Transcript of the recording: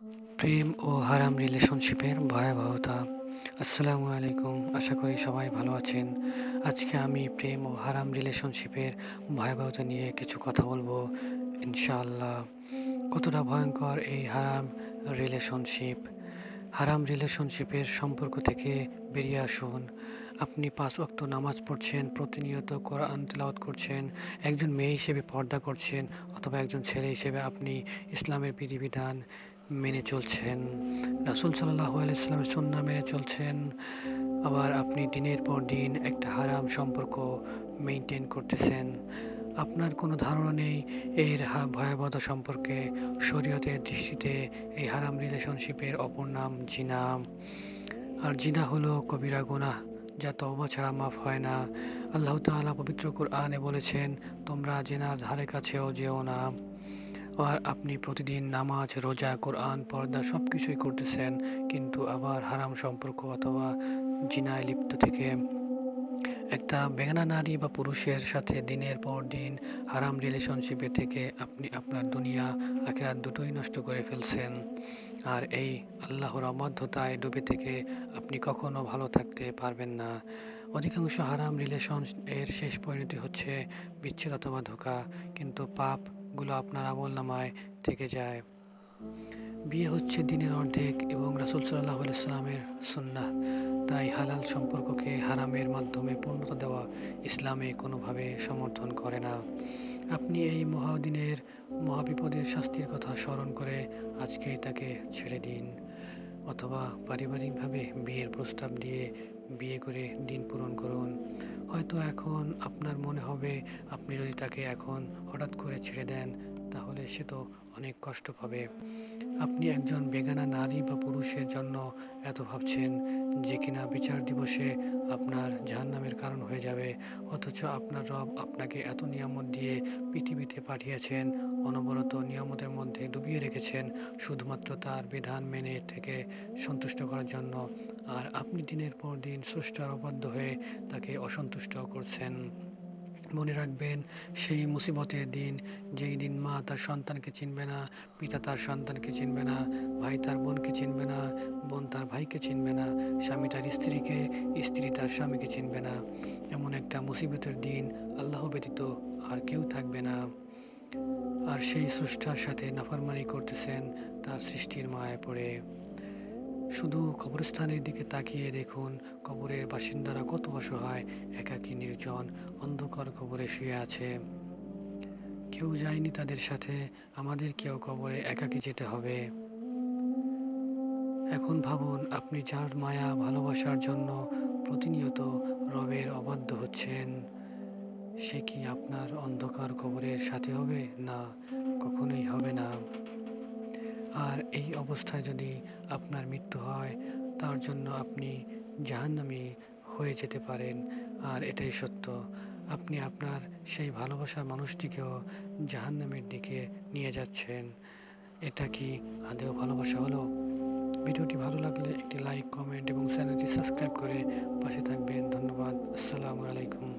প্রেম ও হারাম রিলেশনশিপের ভয়াবহতা। আসসালামু আলাইকুম, আশা করি সবাই ভালো আছেন। আজকে আমি প্রেম ও হারাম রিলেশনশিপের ভয়াবহতা নিয়ে কিছু কথা বলবো ইনশাআল্লাহ। কতটা ভয়ঙ্কর এই হারাম রিলেশনশিপ। হারাম রিলেশনশিপের সম্পর্ক থেকে বেরিয়ে আসুন। আপনি ৫ ওয়াক্ত নামাজ পড়ছেন, প্রতিনিয়ত কোরআন তিলাওয়াত করছেন, একজন মেয়ে হিসেবে পর্দা করছেন, অথবা একজন ছেলে হিসেবে আপনি ইসলামের বিধিবিধান মেনে চলছেন, রাসূল সাল্লাল্লাহু আলাইহি ওয়াসাল্লামের সুন্নাহ মেনে চলছেন। আবার আপনি দিনের পর দিন একটা হারাম সম্পর্ক মেইনটেইন করতেছেন। আপনার কোনো ধারণা নেই এর ভয়াবহতা সম্পর্কে। শরীয়তের দৃষ্টিতে এই হারাম রিলেশনশিপের অপর নাম জিনা। আর জিনা হলো কবিরা গুনাহ, যা তওবা ছাড়া মাফ হয় না। আল্লাহ তাআলা পবিত্র কুরআনে বলেছেন, তোমরা জিনার ধারে কাছেও যেও না। আর আপনি প্রতিদিন নামাজ, রোজা, কোরআন, পর্দা সব কিছুই করতেছেন, কিন্তু আবার হারাম সম্পর্ক অথবা জিনায় লিপ্ত থেকে একটা বেগানা নারী বা পুরুষের সাথে দিনের পর দিন হারাম রিলেশনশিপে থেকে আপনি আপনার দুনিয়া আখিরাত দুটোই নষ্ট করে ফেলছেন। আর এই আল্লাহর অবাধ্যতায় ডুবে থেকে আপনি কখনো ভালো থাকতে পারবেন না। অধিকাংশ হারাম রিলেশন এর শেষ পরিণতি হচ্ছে বিচ্ছেদ অথবা ধোঁকা, কিন্তু পাপগুলো আপনার আমলনামায় থেকে যায়। বিয়ে হচ্ছে দিনের অর্ধেক এবং রাসূল সাল্লাল্লাহু আলাইহি ওয়াসাল্লামের সুন্নাহ। তাই হালাল সম্পর্ককে হারামের মাধ্যমে পূর্ণতা দেওয়া ইসলামে কোনোভাবে সমর্থন করে না। আপনি এই মহাদিনের মহাবিপদের শাস্তির কথা স্মরণ করে আজকেই তাকে ছেড়ে দিন, অথবা পারিবারিকভাবে বিয়ের প্রস্তাব দিয়ে বিয়ে করে দিন পূরণ করুন। হয়তো এখন আপনার মনে হবে, আপনি যদি তাকে এখন হঠাৎ করে ছেড়ে দেন তাহলে সে তো অনেক কষ্ট পাবে। আপনি একজন বেগানা নারী বা পুরুষের জন্য এত ভাবছেন, যে কিনা বিচার দিবসে আপনার জাহান্নামের কারণ হয়ে যাবে। অথচ আপনার রব আপনাকে এত নিয়ামত দিয়ে পৃথিবীতে পাঠিয়েছেন, অনবরত নিয়ামতের মধ্যে ডুবিয়ে রেখেছেন শুধুমাত্র তার বিধান মেনে থেকে সন্তুষ্ট করার জন্য। আর আপনি দিনের পর দিন স্রষ্টার অবাধ্য হয়ে তাকে অসন্তুষ্ট করছেন। মনে রাখবেন, সেই মুসিবতের দিন, যেই দিন মা তার সন্তানকে চিনবে না, পিতা তার সন্তানকে চিনবে না, ভাই তার বোনকে চিনবে না, বোন তার ভাইকে চিনবে না, স্বামী তার স্ত্রীকে, স্ত্রী তার স্বামীকে চিনবে না। এমন একটা মুসিবতের দিন আল্লাহ ব্যতীত আর কেউ থাকবে না। আর সেই স্রষ্টার সাথে নাফরমানি করতেছেন তার সৃষ্টির মায়ায় পড়ে। শুধু কবরস্থানের দিকে তাকিয়ে দেখুন, কবরের বাসিন্দারা কত অসহায়, একাকী, নির্জন, অন্ধকার কবরে শুয়ে আছে। কেউ যায়নি তাদের সাথে, আমাদেরকেও কবরে একাকী যেতে হবে। এখন ভাবুন, আপনি যার মায়া ভালোবাসার জন্য প্রতিনিয়ত রবের অবাধ্য হচ্ছেন, সে কি আপনার অন্ধকার কবরের সাথে হবে? না, কখনোই হবে না। আর এই অবস্থায় যদি আপনার মৃত্যু হয়, তার জন্য আপনি জাহান্নামী হয়ে যেতে পারেন। আর এটাই সত্য, আপনি আপনার সেই ভালোবাসার মানুষটিকেও জাহান্নামের দিকে নিয়ে যাচ্ছেন। এটা কি আদৌ ভালোবাসা হলো? ভিডিওটি ভালো লাগলে একটি লাইক, কমেন্ট এবং চ্যানেলটি সাবস্ক্রাইব করে পাশে থাকবেন। ধন্যবাদ। আসসালামু আলাইকুম।